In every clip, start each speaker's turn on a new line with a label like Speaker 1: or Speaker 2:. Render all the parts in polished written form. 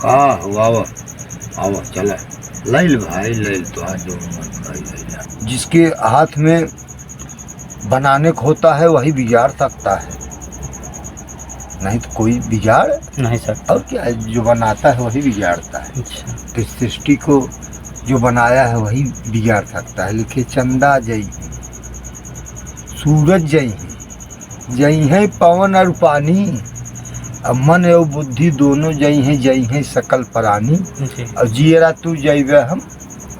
Speaker 1: का हुआ आवा चला लैल भाई लैल तो आज जो मन भाई लैला। जिसके हाथ में बनाने को होता है वही बिगाड़ सकता है, नहीं तो कोई बिगाड़
Speaker 2: नहीं सकता।
Speaker 1: और क्या, जो बनाता है वही बिगाड़ता है।
Speaker 2: अच्छा।
Speaker 1: तो सृष्टि को जो बनाया है वही बिगाड़ सकता है। लिखे चंदा जई है, सूरज जई है, जई है पवन और पानी, अब मन और बुद्धि दोनों जई हैं सकल प्राणी। और जियरा तू जैवे हम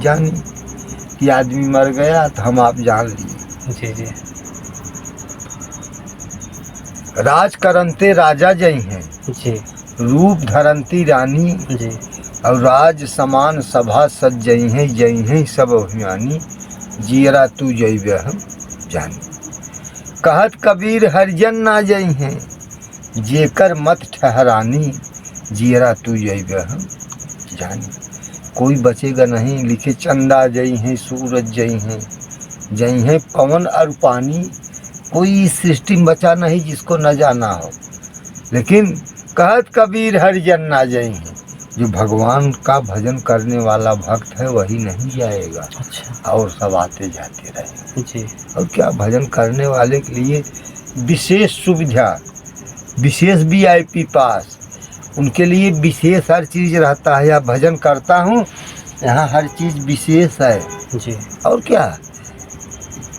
Speaker 1: जानी, कि आदमी मर गया तो हम आप जान लिए।
Speaker 2: जी जी।
Speaker 1: राज करंते राजा जई हैं
Speaker 2: जी
Speaker 1: रूप धरंती रानी,
Speaker 2: जी।
Speaker 1: और राज समान सभा सज जई हैं सब अभिमानी, जियरा तू जैवे हम जानी। कहत कबीर हरिजन ना जई हैं जेकर मत ठहरानी, जियरा तू जैवे हम जानी। कोई बचेगा नहीं। लिखे चंदा जई हैं, सूरज जई हैं पवन और पानी, कोई इस सृष्टि में बचा नहीं जिसको न जाना हो। लेकिन कहत कबीर हरिजन ना जई हैं, जो भगवान का भजन करने वाला भक्त है वही नहीं जाएगा।
Speaker 2: अच्छा।
Speaker 1: और सब आते जाते रहेंगे।
Speaker 2: जी।
Speaker 1: और क्या, भजन करने वाले के लिए विशेष सुविधा, विशेष VIP पास, उनके लिए विशेष हर चीज़ रहता है। या भजन करता हूँ यहाँ हर चीज़ विशेष है।
Speaker 2: जी।
Speaker 1: और क्या,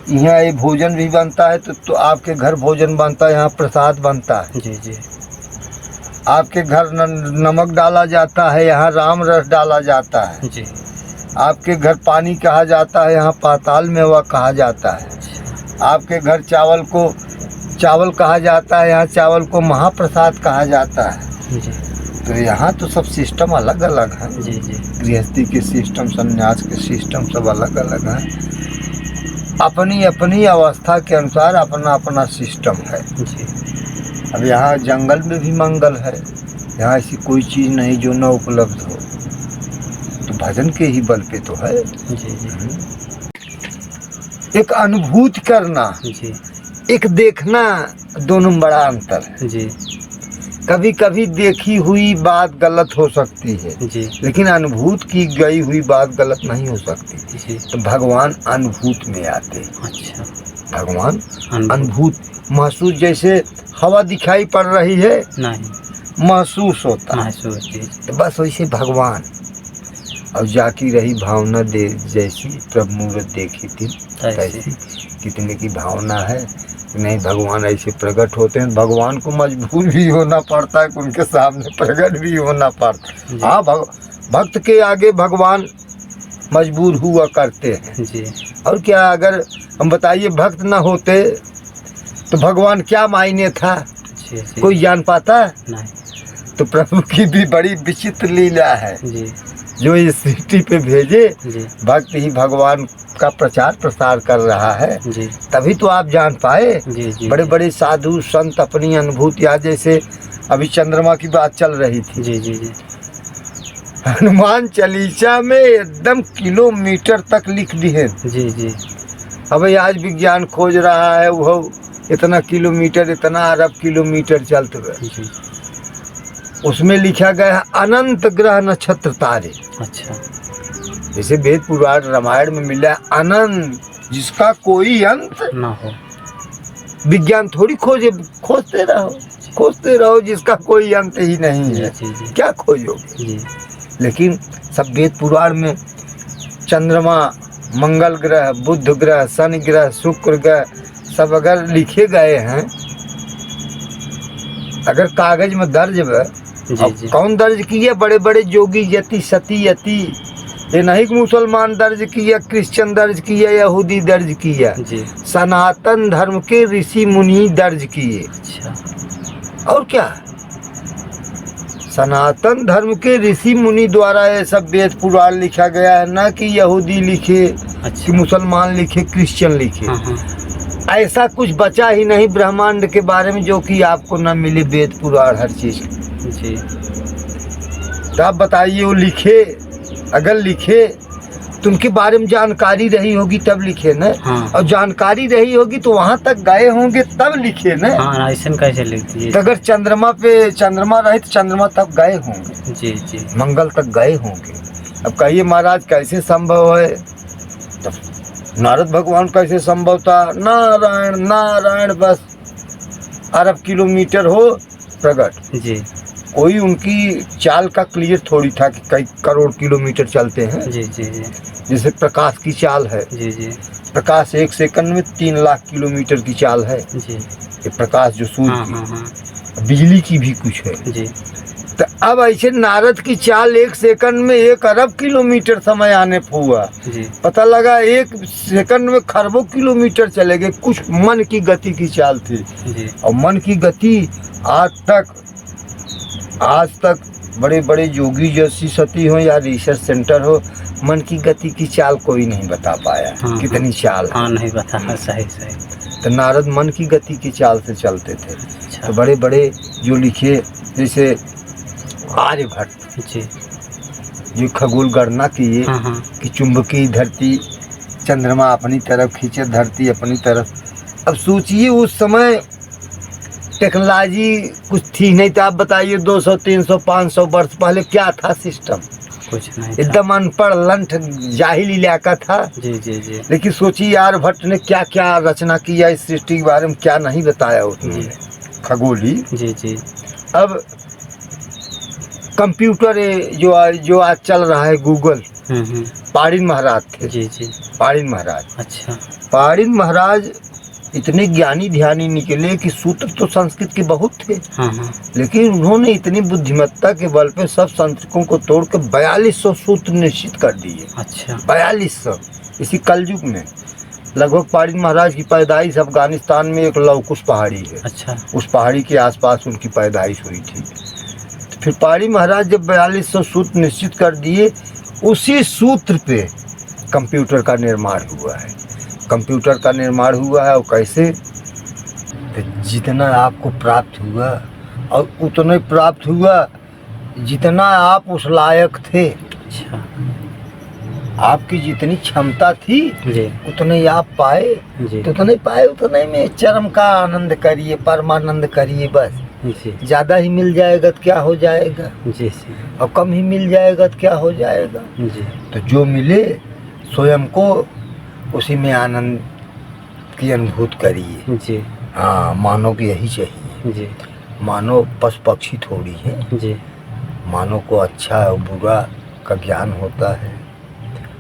Speaker 1: यहाँ ये भोजन भी बनता है तो आपके घर भोजन बनता है, यहाँ प्रसाद बनता है।
Speaker 2: जी जी।
Speaker 1: आपके घर नमक डाला जाता है, यहाँ राम रस डाला जाता है।
Speaker 2: जी।
Speaker 1: आपके घर पानी कहा जाता है, यहाँ पाताल मेवा कहा जाता है। आपके घर चावल कहा जाता है, यहाँ चावल को महाप्रसाद कहा जाता है।
Speaker 2: जी।
Speaker 1: तो यहाँ तो सब सिस्टम अलग अलग है।
Speaker 2: जी जी।
Speaker 1: गृहस्थी के सिस्टम, संन्यास के सिस्टम सब अलग अलग हैं। अपनी अपनी अवस्था के अनुसार अपना अपना सिस्टम है।
Speaker 2: जी।
Speaker 1: अब यहाँ जंगल में भी मंगल है, यहाँ ऐसी कोई चीज़ नहीं जो न उपलब्ध हो। तो भजन के ही बल पे तो है।
Speaker 2: जी जी।
Speaker 1: एक अनुभूति करना,
Speaker 2: जी
Speaker 1: एक देखना, दोनों में बड़ा अंतर है।
Speaker 2: जी।
Speaker 1: कभी कभी देखी हुई बात गलत हो सकती है,
Speaker 2: जी।
Speaker 1: लेकिन अनुभूत की गई हुई बात गलत नहीं हो सकती।
Speaker 2: जी।
Speaker 1: तो भगवान अनुभूत में आते हैं।
Speaker 2: अच्छा।
Speaker 1: भगवान अनुभूत महसूस, जैसे हवा दिखाई पड़ रही है
Speaker 2: नहीं
Speaker 1: महसूस होता है, तो बस वैसे भगवान। और जाकी रही भावना दे जैसी प्रभु मूरत देखी थी तैसी, कितने की भावना है। नहीं, भगवान ऐसे प्रकट होते हैं। भगवान को मजबूर भी होना पड़ता है, उनके सामने प्रकट भी होना पड़ता है। हाँ, भक्त के आगे भगवान मजबूर हुआ करते हैं।
Speaker 2: जी।
Speaker 1: और क्या, अगर हम बताइए भक्त न होते तो भगवान क्या मायने था,
Speaker 2: जी।
Speaker 1: कोई जान पाता
Speaker 2: नहीं।
Speaker 1: तो प्रभु की भी बड़ी विचित्र लीला है
Speaker 2: जी।
Speaker 1: जो इस सृष्टि पे भेजे।
Speaker 2: जी।
Speaker 1: भक्त ही भगवान का प्रचार प्रसार कर रहा है,
Speaker 2: जी।
Speaker 1: तभी तो आप जान पाए।
Speaker 2: जी जी।
Speaker 1: बड़े बड़े साधु संत अपनी अनुभूतियाँ, जैसे अभी चंद्रमा की बात चल रही थी।
Speaker 2: जी जी जी।
Speaker 1: हनुमान चालीसा में एकदम किलोमीटर तक लिख दिए।
Speaker 2: जी जी।
Speaker 1: अब आज विज्ञान खोज रहा है वो इतना किलोमीटर, इतना अरब किलोमीटर चलते हुए, उसमें लिखा गया है अनंत ग्रह नक्षत्र तारे।
Speaker 2: अच्छा।
Speaker 1: जैसे वेद पुराण रामायण में मिला है अनंत, जिसका कोई अंत
Speaker 2: ना हो।
Speaker 1: विज्ञान थोड़ी खोजते रहो जिसका कोई अंत ही नहीं है।
Speaker 2: जी जी।
Speaker 1: क्या खोजोगे।
Speaker 2: जी।
Speaker 1: लेकिन सब वेद पुराण में चंद्रमा, मंगल ग्रह, बुध ग्रह, शनि ग्रह, शुक्र ग्रह सब अगर लिखे गए हैं, अगर कागज में दर्ज है, कौन दर्ज किया? बड़े बड़े जोगी यति सती यति, ये नहीं कि मुसलमान दर्ज किया, क्रिश्चियन दर्ज किया, यहूदी दर्ज किया, सनातन धर्म के ऋषि मुनि दर्ज किए।
Speaker 2: अच्छा।
Speaker 1: और क्या, सनातन धर्म के ऋषि मुनि द्वारा ये सब वेद पुराण लिखा गया है, ना कि यहूदी लिखे। अच्छा। कि मुसलमान लिखे, क्रिश्चियन लिखे। ऐसा कुछ बचा ही नहीं ब्रह्मांड के बारे में जो कि आपको न मिले वेद पुराण हर चीज। जी। तो आप बताइए, वो लिखे, अगर लिखे तो उनके बारे में जानकारी रही होगी तब लिखे न।
Speaker 2: हाँ।
Speaker 1: और जानकारी रही होगी तो वहाँ तक गए होंगे तब लिखे न।
Speaker 2: हाँ, ऐसा कैसे लिखती है?
Speaker 1: तो अगर चंद्रमा रहे तो चंद्रमा तक गए होंगे,
Speaker 2: जी जी।
Speaker 1: मंगल तक गए होंगे। अब कहिए महाराज कैसे संभव है? तो नारद भगवान कैसे संभव था? नारायण नारायण बस अरब किलोमीटर हो प्रकट।
Speaker 2: जी
Speaker 1: कोई उनकी चाल का क्लियर थोड़ी था कि कई करोड़ किलोमीटर चलते हैं।
Speaker 2: जी जी जी
Speaker 1: जैसे प्रकाश की चाल है,
Speaker 2: जी जी
Speaker 1: प्रकाश 1 सेकंड में 3 लाख किलोमीटर की चाल है।
Speaker 2: जी।
Speaker 1: ये प्रकाश जो सूर्य
Speaker 2: हाँ
Speaker 1: की,
Speaker 2: हाँ हाँ
Speaker 1: बिजली की भी कुछ है।
Speaker 2: जी
Speaker 1: तो अब ऐसे नारद की चाल 1 सेकंड में 1 अरब किलोमीटर समय आने हुआ।
Speaker 2: जी
Speaker 1: पता लगा 1 सेकंड में खरबों किलोमीटर चले गए। कुछ मन की गति की चाल थी।
Speaker 2: जी
Speaker 1: और मन की गति आज तक बड़े बड़े योगी जैसी सती हो या रिसर्च सेंटर हो, मन की गति की चाल कोई नहीं बता पाया।
Speaker 2: हाँ,
Speaker 1: कितनी चाल है।
Speaker 2: हाँ नहीं बता। हाँ, सही सही।
Speaker 1: तो नारद मन की गति की चाल से चलते थे।
Speaker 2: अच्छा।
Speaker 1: तो बड़े बड़े जो लिखे जैसे आर्यभट्ट
Speaker 2: जी
Speaker 1: जो खगोल गणना किए
Speaker 2: हाँ हाँ
Speaker 1: कि चुंबकीय धरती, चंद्रमा अपनी तरफ खींचे, धरती अपनी तरफ। अब सोचिए उस समय टेक्नोलॉजी कुछ थी नहीं। तो आप बताइए 200 300 500 वर्ष पहले क्या था सिस्टम?
Speaker 2: कुछ नहीं था।
Speaker 1: एकदम अनपढ़ लंठ जाहिल इलाका था।
Speaker 2: जी जी जी
Speaker 1: लेकिन सोचिए आर्यभट्ट ने क्या क्या रचना किया, इस सृष्टि के बारे में क्या नहीं बताया उसने, खगोली।
Speaker 2: जी जी
Speaker 1: अब कंप्यूटर जो आज चल रहा है गूगल, पाड़िन महाराज थे।
Speaker 2: जी जी।
Speaker 1: पाड़िन महाराज,
Speaker 2: अच्छा।
Speaker 1: पाड़िन महाराज इतने ज्ञानी ध्यानी निकले कि सूत्र तो संस्कृत के बहुत थे।
Speaker 2: हाँ हाँ
Speaker 1: लेकिन उन्होंने इतनी बुद्धिमत्ता के बल पे सब संतकों को तोड़ के 4200 सूत्र निश्चित कर दिए।
Speaker 2: अच्छा।
Speaker 1: 4200 इसी कलयुग में। लगभग पाड़िन महाराज की पैदाइश अफगानिस्तान में एक लवकुश पहाड़ी है।
Speaker 2: अच्छा।
Speaker 1: उस पहाड़ी के आसपास उनकी पैदाइश हुई थी। तो फिर पाड़िन महाराज जब 4200 सूत्र निश्चित कर दिए, उसी सूत्र पे कंप्यूटर का निर्माण हुआ है। कंप्यूटर का निर्माण हुआ है। और कैसे? तो जितना आपको प्राप्त हुआ और उतना ही प्राप्त हुआ जितना आप उस लायक थे।
Speaker 2: अच्छा।
Speaker 1: आपकी जितनी क्षमता थी
Speaker 2: जी
Speaker 1: उतने ही आप पाए।
Speaker 2: जी
Speaker 1: तो उतने पाए, उतने में चरम का आनंद करिए, परमानंद करिए बस।
Speaker 2: जी
Speaker 1: ज़्यादा ही मिल जाएगा तो क्या हो जाएगा,
Speaker 2: जी जी
Speaker 1: और कम ही मिल जाएगा तो क्या हो जाएगा।
Speaker 2: जी
Speaker 1: तो जो मिले स्वयं को उसी में आनंद की अनुभूति करिए।
Speaker 2: जी
Speaker 1: हाँ, मानव को यही चाहिए।
Speaker 2: जी
Speaker 1: मानव पशु पक्षी थोड़ी है।
Speaker 2: जी
Speaker 1: मानव को अच्छा और बुरा का ज्ञान होता है।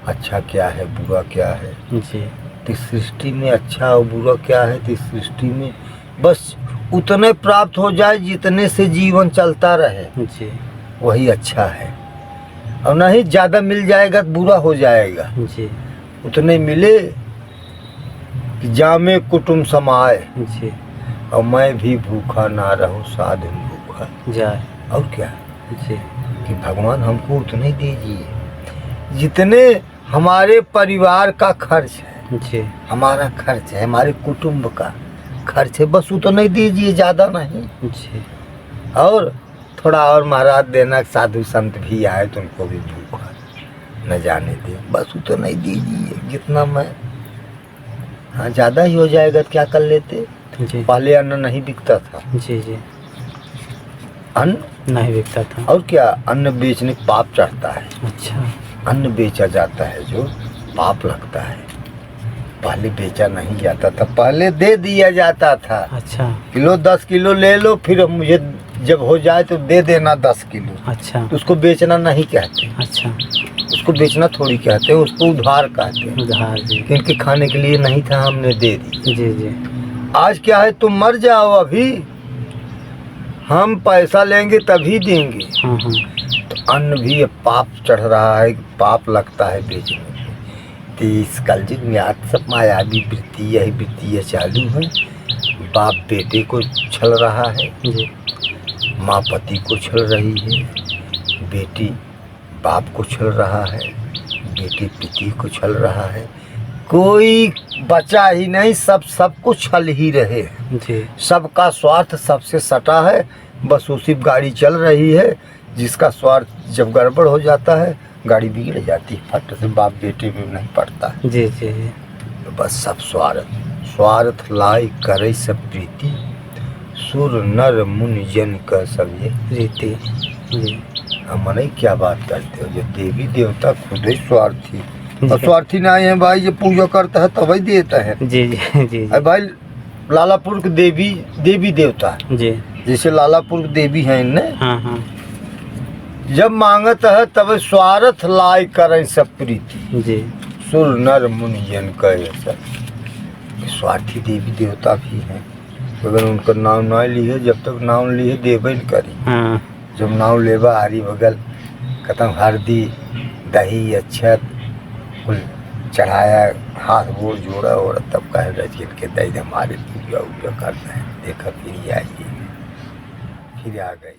Speaker 1: अच्छा क्या है, बुरा क्या है।
Speaker 2: जी
Speaker 1: तो इस सृष्टि में अच्छा और बुरा क्या है, तो इस सृष्टि में बस उतने प्राप्त हो जाए जितने से जीवन चलता रहे,
Speaker 2: जी
Speaker 1: वही अच्छा है। और नहीं ज़्यादा मिल जाएगा तो बुरा हो जाएगा।
Speaker 2: जी
Speaker 1: उतने मिले कि जामे कुटुम समाए,
Speaker 2: जी
Speaker 1: और मैं भी भूखा ना रहूं साधु भूखा।
Speaker 2: जाए।
Speaker 1: और क्या
Speaker 2: जी
Speaker 1: कि भगवान हमको उतने दीजिए जितने हमारे परिवार का खर्च है,
Speaker 2: जी
Speaker 1: हमारा खर्च है, हमारे कुटुंब का खर्च है, बस उतना ही दीजिए, ज़्यादा नहीं।
Speaker 2: जी
Speaker 1: और थोड़ा और महाराज देना, साधु संत भी आए तो उनको भी भूखा न जाने दे, बस उतना ही दीजिए जितना मैं। हाँ, ज़्यादा ही हो जाएगा तो क्या कर लेते।
Speaker 2: जी
Speaker 1: पहले अन्न नहीं बिकता था।
Speaker 2: जी जी
Speaker 1: अन्न
Speaker 2: नहीं बिकता था।
Speaker 1: और क्या, अन्न बेचने का पाप चढ़ता है।
Speaker 2: अच्छा।
Speaker 1: अन्न बेचा जाता है जो पाप लगता है। पहले बेचा नहीं जाता था, पहले दे दिया जाता था।
Speaker 2: अच्छा।
Speaker 1: किलो 10 किलो ले लो, फिर मुझे जब हो जाए तो दे देना 10 किलो।
Speaker 2: अच्छा।
Speaker 1: तो उसको बेचना नहीं कहते।
Speaker 2: अच्छा।
Speaker 1: उसको बेचना थोड़ी कहते हैं, उसको उधार कहते हैं।
Speaker 2: उधार। जी
Speaker 1: कि इनके खाने के लिए नहीं था, हमने दे दी।
Speaker 2: जी जी
Speaker 1: आज क्या है, तुम मर जाओ अभी, हम पैसा लेंगे तभी देंगे।
Speaker 2: हाँ हाँ।
Speaker 1: तो अन्न भी अब पाप चढ़ रहा है, पाप लगता है बेचने में। तो इस कलयुग में आज सब मायावी वृत्ति, यही वृत्ति चालू है। बाप बेटे को छल रहा है,
Speaker 2: जी
Speaker 1: माँ पति को छल रही है, बेटी बाप को छल रहा है, बेटी पिता को छल रहा है। कोई बचा ही नहीं, सबको छल ही रहे।
Speaker 2: जी
Speaker 1: सबका स्वार्थ सबसे सटा है, बस उसी गाड़ी चल रही है। जिसका स्वार्थ जब गड़बड़ हो जाता है गाड़ी बिगड़ जाती है फट से, बाप बेटे में नहीं पड़ता।
Speaker 2: जी जी जी।
Speaker 1: तो बस सब स्वार्थ लाई करे सब प्रीति, सुर नर मुनि जन का सब ये
Speaker 2: रीति। जी
Speaker 1: हमने क्या बात करते हो, जो देवी देवता खुद ही स्वार्थी और
Speaker 2: जी।
Speaker 1: स्वार्थी नहीं है भाई, जो पूजा करता है तभी देता है।
Speaker 2: जी जी जी
Speaker 1: अरे भाई लालापुर के देवी देवता
Speaker 2: जी।
Speaker 1: जैसे लालापुर की देवी है इनने,
Speaker 2: हाँ हाँ।
Speaker 1: जब मांगत है तब स्वार्थ लाई करें सब प्रीति,
Speaker 2: जी
Speaker 1: सुर नर मुनि जन का ये सब स्वार्थी देवी देवता भी हैं। अगर उनका नाम ना लिए, जब तक नाम लिए देवे न करी,
Speaker 2: हाँ।
Speaker 1: जब नाम लेबा आरी बगल खत्म, हल्दी दही अक्षत कुल चढ़ाया, हाथ गोड़ जोड़ा और तब कहे रचिन के दही हमारे पूजा उजा करते हैं। देखा फिर आइए, फिर आ गई।